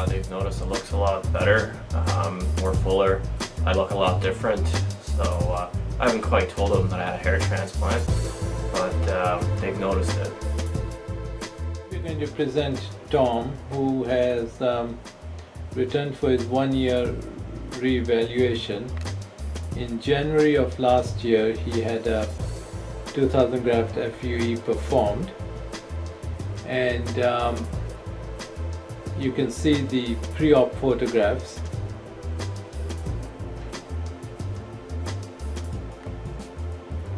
they've noticed it looks a lot better, more fuller. I look a lot different, so I haven't quite told them that I had a hair transplant, but they've noticed it. We're going to present Tom, who has returned for his 1-year reevaluation. In January of last year, he had a 2000 graft FUE performed, and you can see the pre-op photographs.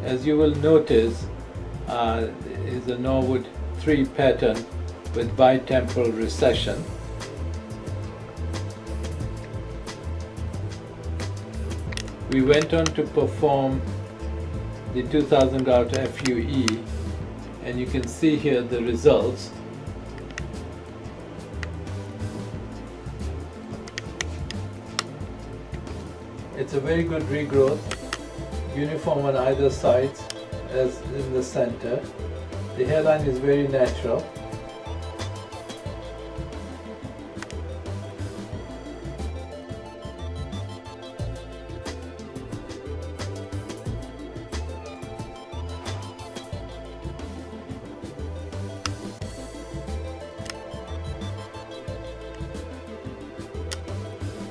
As you will notice, is a Norwood 3 pattern with bitemporal recession. We went on to perform the 2000 graft FUE, and you can see here the results. It's a very good regrowth, uniform on either sides as in the center. The hairline is very natural.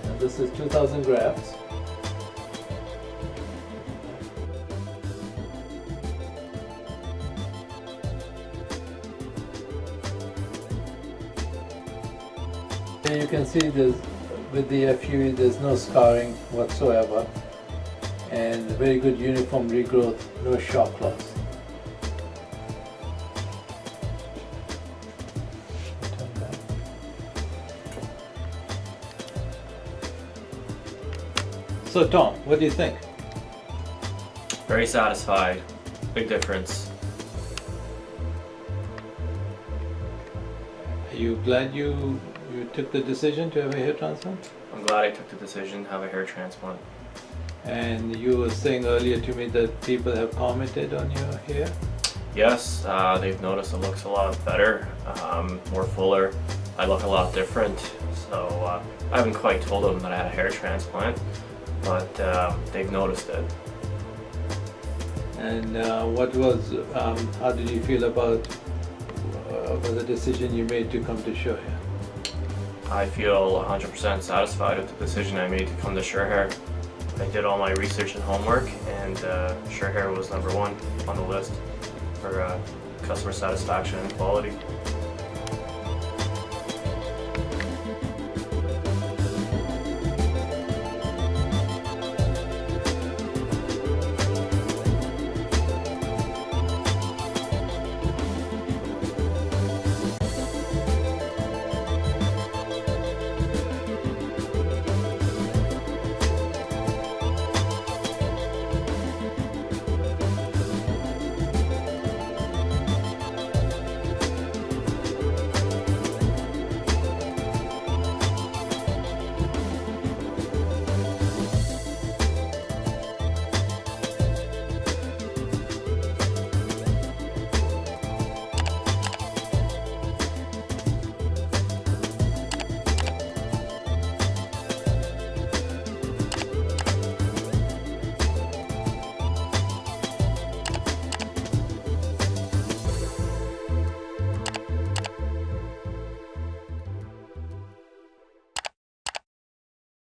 And this is 2000 grafts. And you can see this, with the FUE there's no scarring whatsoever, and very good uniform regrowth, no shock loss. So Tom, what do you think? Very satisfied. Big difference. Are you glad you took the decision to have a hair transplant? I'm glad I took the decision to have a hair transplant. And you were saying earlier to me that people have commented on your hair? Yes, they've noticed it looks a lot better, more fuller. I look a lot different, so I haven't quite told them that I had a hair transplant, but they've noticed it. And how did you feel about the decision you made to come to Sure Hair? I feel 100% satisfied with the decision I made to come to Sure Hair. I did all my research and homework, and Sure Hair was #1 on the list for customer satisfaction and quality.